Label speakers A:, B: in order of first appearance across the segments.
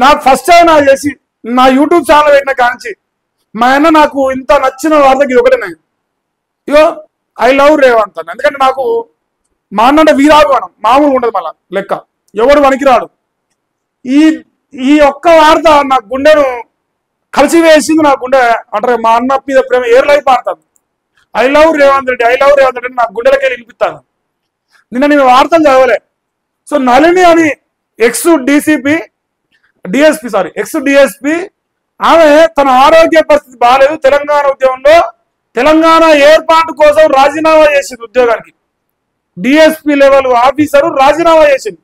A: నాకు first time నాకు చేసి నా యూట్యూబ్ ఛానల్ పెట్టిన కాంచి మా అన్న నాకు ఇంత నచ్చిన వార్తకి ఇది ఒకటే నేను ఇగో ఐ లవ్ రేవంత్ అన్న. ఎందుకంటే నాకు మా అన్న అంటే వీరాభిమానం మామూలుగా ఉండదు, మళ్ళా లెక్క ఎవడు వణికిరాడు. ఈ ఈ ఒక్క వార్త నా గుండెను కలిసి వేసింది. నా గుండె అంటే మా అన్న మీద ప్రేమ ఏర్లైపు ఆడుతుంది. I love Revanth Reddy, I love Revanth Reddy నాకు గుండెలకే వినిపిస్తాను. నిన్న నేను వార్తలు చదవలే. సో నళిని అని ఎక్స్ డిఎస్పి ఆమె తన ఆరోగ్య పరిస్థితి బాగాలేదు, తెలంగాణ ఉద్యమంలో తెలంగాణ ఏర్పాటు కోసం రాజీనామా చేసింది. ఉద్యోగానికి డిఎస్పి లెవెల్ ఆఫీసరు రాజీనామా చేసింది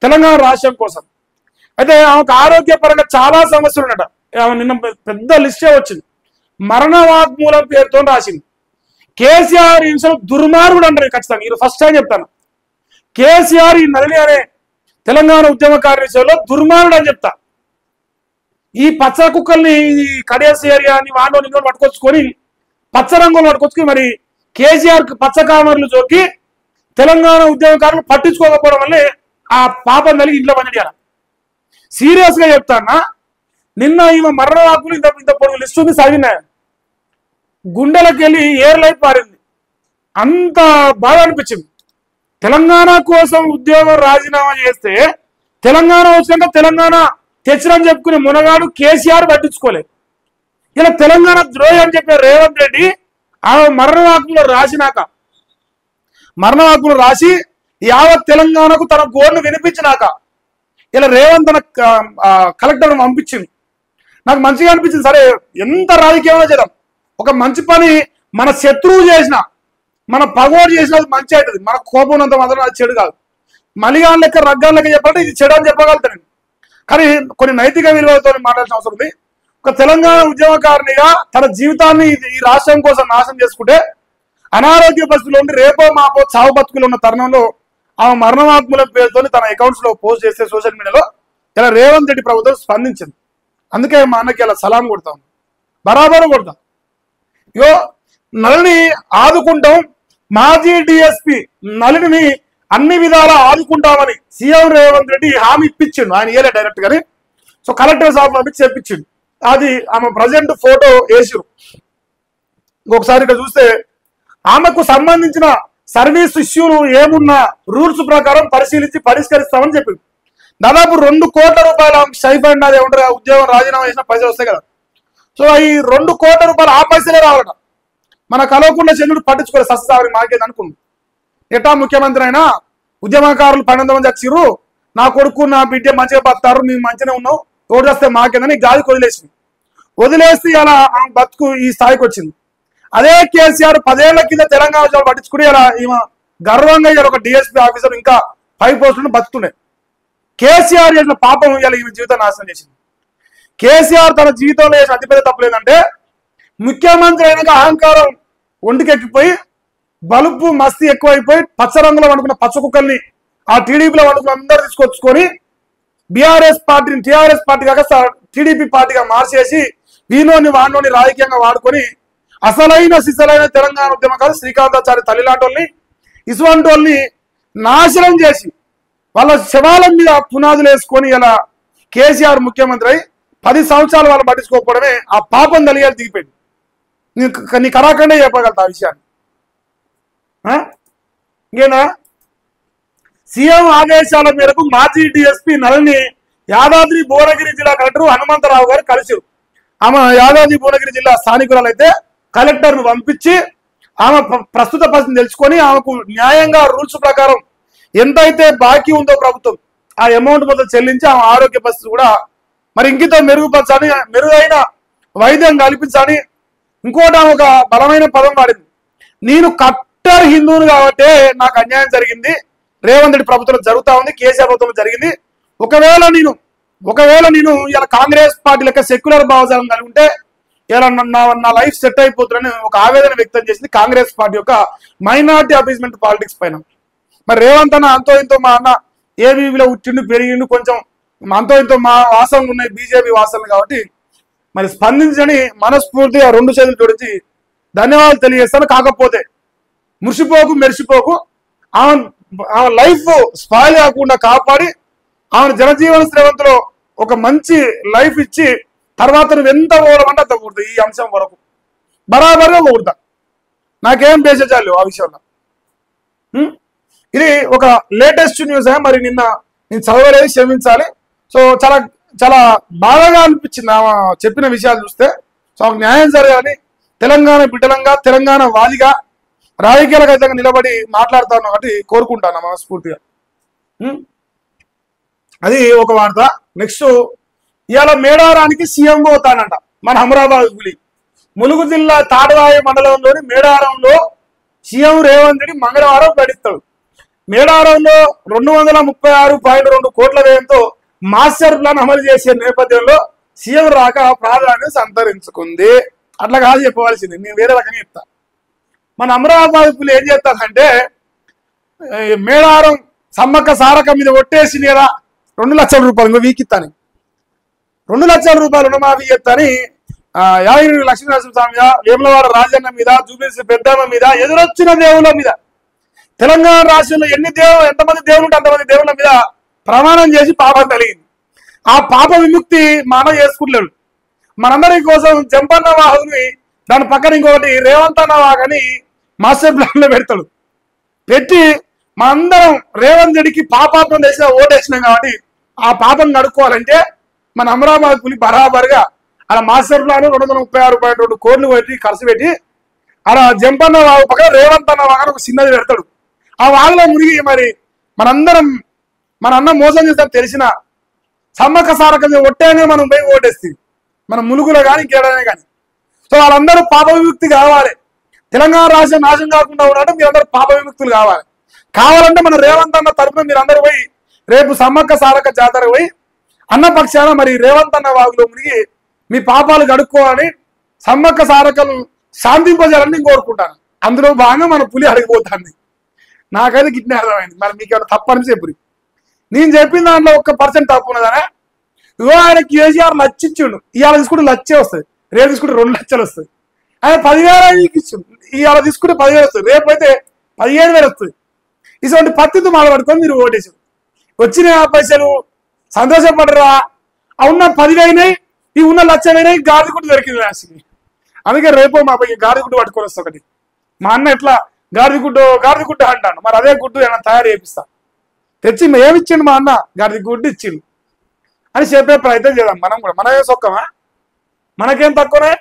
A: తెలంగాణ రాష్ట్రం కోసం. అయితే ఆమెకు ఆరోగ్యపరంగా చాలా సమస్యలు ఉన్నట. ఆమె నిన్న పెద్ద లిస్టే వచ్చింది. మరణ వాగ్మూలం పేరుతో రాసింది. కేసీఆర్ ఈ విషయంలో దుర్మార్గుడు అంటారు ఖచ్చితంగా. ఇది ఫస్ట్ టైం చెప్తాను. కేసీఆర్ ఈ నళిని అనే తెలంగాణ ఉద్యమకారి విషయంలో దుర్మార్గుడు అని చెప్తా. ఈ పచ్చ కుక్కల్ని కడియాస్ ఏరియాని వాండో నిందో పట్టుకొచ్చుకొని పచ్చ రంగులు పట్టుకొచ్చుకొని మరి కేసీఆర్ పచ్చ కామర్లు జోకి తెలంగాణ ఉద్యమకారులు పట్టించుకోకపోవడం వల్లే ఆ పాపం కలిగి ఇంట్లో పనిచేయాలి. సీరియస్ గా చెప్తానా, నిన్న ఈమె మరణ వాకులు ఇంత పొడుగు లిస్ట్ ఉంది చదివినా, గుండెలకు వెళ్ళి ఎయిర్ లైఫ్ పారింది. అంత బాధ అనిపించింది. తెలంగాణ కోసం ఉద్యోగం రాజీనామా చేస్తే తెలంగాణ వచ్చినాక తెలంగాణ తెచ్చినని చెప్పుకునే మునగాడు కేసీఆర్ పట్టించుకోలేదు. ఇలా తెలంగాణ ద్రోహి అని చెప్పిన రేవంత్ రెడ్డి ఆ మరణ వాకులు రాసి యావత్ తెలంగాణకు తన గోర్ను వినిపించినాక ఇలా రేవంత్ తన కలెక్టర్ పంపించింది. నాకు మంచిగా అనిపించింది. సరే ఎంత రాజకీయంలో చేద్దాం, ఒక మంచి పని మన శత్రువు చేసిన మన పగోడు చేసిన మంచి అవుతుంది. మన కోపం ఉన్నంత మాత్రం అది చెడు కాదు. మలిగాన్ లెక్క రగ్గాన్ లెక్క చెప్పాలంటే ఇది చెడు అని చెప్పగలుగుతాను. కానీ కొన్ని నైతిక విలువలతో మాట్లాడాల్సిన అవసరం ఉంది. ఒక తెలంగాణ ఉద్యమకారినిగా తన జీవితాన్ని ఈ రాష్ట్రం కోసం నాశనం చేసుకుంటే అనారోగ్య పరిస్థితుల్లో ఉండి రేపో మాపో చావు బతుకులు ఉన్న తరుణంలో ఆమె మరణవాత్మల పేరుతో తన అకౌంట్స్ లో పోస్ట్ చేస్తే సోషల్ మీడియాలో ఇలా రేవంత్ రెడ్డి ప్రభుత్వం స్పందించింది. అందుకే మా అన్నకి ఇలా సలాం కొడతాం, బరాబరు కొడతాం. ఇగో నళిని ఆదుకుంటాం. మాజీ డిఎస్పి నళిని అన్ని విధాలా ఆదుకుంటామని సీఎం రేవంత్ రెడ్డి హామీ ఇప్పించిండు. ఆయన ఇయ్యలే డైరెక్ట్ గాని. సో కలెక్టర్ సాఫ్ పంపించి చెప్పించిండు. అది ఆమె ప్రజెంట్ ఫోటో వేసిరు. ఇంకొకసారి ఇక్కడ చూస్తే ఆమెకు సంబంధించిన సర్వీస్ ఇష్యూలు ఏమున్నా రూల్స్ ప్రకారం పరిశీలించి పరిష్కరిస్తామని చెప్పింది. దాదాపు 2 కోట్ల రూపాయల స్టైఫండ్ అది ఏమంటారు ఉద్యోగం రాజీనామా చేసిన పైసలు వస్తాయి కదా. సో ఈ 2 కోట్ల రూపాయలు ఆ పైసలే రావాలట. మన కలవకుండా చంద్రుడు పట్టించుకోలేదు. సస్సారి మాకేది అనుకుంది. ఎటా ముఖ్యమంత్రి అయినా ఉద్యమకారులు 12 మంది వచ్చిర్రు, నా కొడుకు నా బిడ్డ మంచిగా బతారు, మేము మంచిగానే ఉన్నావు, ఓటు వస్తే మాకేందని గాలికి వదిలేస్తే ఇలా బతుకు ఈ స్థాయికి వచ్చింది. అదే కేసీఆర్ 10 ఏళ్ల కింద తెలంగాణ ఉద్యమం పట్టించుకుని ఇలా ఈమె గర్వంగా ఇలా ఒక డిఎస్పీ ఆఫీసర్ ఇంకా 5 పోస్టులను బతుకుతుండే. కేసీఆర్ చేసిన పాపం ఇలా ఈమె జీవితం నాశనం చేసింది. కేసీఆర్ తన జీవితంలో చేసిన అతిపెద్ద తప్పు లేదంటే ముఖ్యమంత్రి అయినాక అహంకారం ఒంటికెక్కిపోయి బలుపు మస్తీ ఎక్కువైపోయి పచ్చ రంగులో వండుకున్న పచ్చ కుక్కల్ని ఆ టీడీపీలో వండుకున్న అందరూ తీసుకొచ్చుకొని టీఆర్ఎస్ పార్టీ కాక టీడీపీ పార్టీగా మార్చేసి వీనోని వానోని రాజకీయంగా వాడుకొని అసలైన సిసలైన తెలంగాణ ఉద్యమకాలు శ్రీకాంతాచారి తల్లిలాంటి ఇసువంటి వాళ్ళని నాశనం చేసి వాళ్ళ శవాల మీద పునాదులు వేసుకొని ఇలా కేసీఆర్ ముఖ్యమంత్రి అయి 10 సంవత్సరాలు వాళ్ళు పట్టించుకోకపోవడమే ఆ పాపం కలిగేది దిగిపోయింది. నీ కరాఖండే చెప్పగలుగుతా ఆ విషయాన్ని. ఇంకేనా సీఎం ఆదేశాల మేరకు మాజీ డిఎస్పీ నళిని యాదాద్రి భువనగిరి జిల్లా కలెక్టర్ హనుమంతరావు గారు కలిసారు. ఆమె యాదాద్రి భువనగిరి జిల్లా స్థానికురాలైతే కలెక్టర్ను పంపించి ఆమె ప్రస్తుత పరిస్థితిని తెలుసుకొని ఆమెకు న్యాయంగా రూల్స్ ప్రకారం ఎంతైతే బాకీ ఉందో ప్రభుత్వం ఆ అమౌంట్ మొత్తం చెల్లించి ఆమె ఆరోగ్య పరిస్థితి కూడా మరి ఇంకితో మెరుగుపరచాలని, మెరుగైన వైద్యం కల్పించాలని. ఇంకోటి ఆమె ఒక బలమైన పదం వాడింది, నేను కట్టర్ హిందువుని కాబట్టి నాకు అన్యాయం జరిగింది, రేవంత్ రెడ్డి ప్రభుత్వంలో జరుగుతా ఉంది, కేసీఆర్ ప్రభుత్వంలో జరిగింది. ఒకవేళ నేను ఇలా కాంగ్రెస్ పార్టీ లెక్క సెక్యులర్ భావజాలం కలిగి ఉంటే ఇలా నా లైఫ్ సెట్ అయిపోతుందని ఒక ఆవేదన వ్యక్తం చేసింది కాంగ్రెస్ పార్టీ యొక్క మైనార్టీ అపీస్మెంట్ పాలిటిక్స్ పైన. మరి రేవంత్ అన్న అంతో ఇంతో మా అన్న ఏబీవీలో ఉట్టిండు పెరిగిండు, కొంచెం అంతో ఇంతో మా వాసనలు ఉన్నాయి బీజేపీ వాసనలు కాబట్టి మరి స్పందించని మనస్ఫూర్తిగా 2 చేతులు జోడించి ధన్యవాదాలు తెలియజేస్తాను. కాకపోతే మెరిసిపోకు ఆమె లైఫ్ స్పాయిల్ కాకుండా కాపాడి ఆమెను జనజీవన శ్రేవంతిలో ఒక మంచి లైఫ్ ఇచ్చి తర్వాత నువ్వు ఎంత పోవడమంటే అంత కూడదు. ఈ అంశం వరకు బరాబర్గా కూడతా, నాకేం బేసజాలు ఆ విషయంలో. ఇది ఒక లేటెస్ట్ న్యూస్. మరి నిన్న నేను చదవలేదు, క్షమించాలి. సో చాలా చాలా బాధగా అనిపించింది చెప్పిన విషయాలు చూస్తే. సో న్యాయం జరగాలని తెలంగాణ బిడ్డలంగా, తెలంగాణ వాదిగా, రాజకీయాలకు అయితే నిలబడి మాట్లాడుతాను కాబట్టి కోరుకుంటాను మనస్ఫూర్తిగా. అది ఒక వార్త. నెక్స్ట్, ఇవాళ మేడారానికి సీఎం పోతానంట మన అమరాబాద్ పులి. ములుగు జిల్లా తాడవాయి మండలంలోని మేడారంలో సీఎం రేవంత్ రెడ్డి మంగళవారం ప్రకటిస్తాడు. మేడారంలో 236.2 కోట్ల వ్యయంతో మాస్టర్ ప్లాన్ అమలు చేసే నేపథ్యంలో సీఎం రాక ప్రాధాన్యత సంతరించుకుంది. అట్లా కాదు చెప్పవలసింది, నేను వేరే రకంగా చెప్తా. మన అమరాబాద్ పులి ఏం చేస్తానంటే, మేడారం సమ్మక్క సారక మీద ఒట్టేసి లేదా 2 లక్షల రూపాయలు ఇంకో వీకిస్తాను, 2 లక్షల రూపాయలు రుణమాఫీ చేస్తాని యాదగిరి లక్ష్మీనరసింహస్వామి మీద, వేములవాడ రాజన్న మీద, జూబిల్స్ పెద్దమ్మ మీద, ఎదురొచ్చిన దేవుళ్ళ మీద, తెలంగాణ రాష్ట్రంలో ఎంతమంది దేవుళ్ళు ఉంటే అంతమంది దేవుళ్ళ మీద ప్రమాణం చేసి పాపం కలిగింది. ఆ పాప విముక్తి మనం చేసుకుంటలేడు. మనందరి కోసం జంపన్న వాహుని దాని పక్కన ఇంకొకటి రేవంత్ అన్న వాగని మాస్టర్ ప్లాన్ లో పెడతాడు. పెట్టి మనందరం రేవంత్ రెడ్డికి పాపాత్మం చేసిన ఓటేసినాం కాబట్టి ఆ పాపం నడుకోవాలంటే మన అమరాబాద్ పులి బరాబర్గా అలా మాస్టర్ ప్లాన్ 236.2 కోట్లు పెట్టి ఖర్చు పెట్టి అలా జంపన్న వాగు పక్కన రేవంత్ అన్న వాగని ఒక చిన్నది పెడతాడు. ఆ వాగులో మునిగి మరి మనందరం మన అన్న మోసం చేస్తాం తెలిసిన సమ్మక్క సారక ఒట్టేనే మనం పోయి ఓటేస్తుంది, మన ములుగులో కానీ ఇంకేడనే కానీ. సో వాళ్ళందరూ పాప విముక్తి కావాలి, తెలంగాణ రాష్ట్రం నాశనం కాకుండా ఉన్నట్టు మీరందరూ పాప విముక్తులు కావాలంటే మన రేవంత్ అన్న తరఫున మీరందరూ పోయి రేపు సమ్మక్క సారక జాతర పోయి అన్న పక్షాన మరి రేవంత్ అన్న వాగులో మునిగి మీ పాపాలు గడుక్కోవాలని, సమ్మక్క సారకలు శాంతింపజేయాలని నేను కోరుకుంటాను. అందులో భాగంగా మన పులి అడిగిపోతుంది. నాకైతే గిట్నే అర్థమైంది. మరి మీకు ఏమైనా తప్పని చెప్పి నేను చెప్పిన దాంట్లో 1% తప్పు ఉన్నదనే. ఇగో ఆయన కేసీఆర్ లచ్చిచ్చిండు, ఇవాళ తీసుకుంటే లచ్చే వస్తుంది, రేపు తీసుకుంటే 2 లక్షలు వస్తుంది. ఆయన 10,000 ఇచ్చిండు, ఇవాళ తీసుకుంటే 10,000 వస్తుంది, రేపు అయితే 15,000 వస్తుంది. ఇటువంటి పత్తితో మాట్లాడుకొని మీరు ఓటేసారు. వచ్చిన పైసలు సంతోషపడరా? ఉన్న 10,000 ఈ ఉన్న 1,00,000 గాడిగుడ్డు దొరికింది రాశికి. అందుకే రేపు మా పై గాడిగుడ్డు పట్టుకొని వస్తా. ఒకటి మా అన్న ఎట్లా గాడిగుడ్డు అంటాను, మరి అదే గుడ్డు ఏమైనా తయారు చేపిస్తా. తెచ్చి ఏమిచ్చిండు మా అన్న, గాడిగుడ్డు ఇచ్చిండు అని చెప్పే ప్రయత్నం చేద్దాం. మనం కూడా మనమే సొక్కమా, మనకేం తక్కువనే.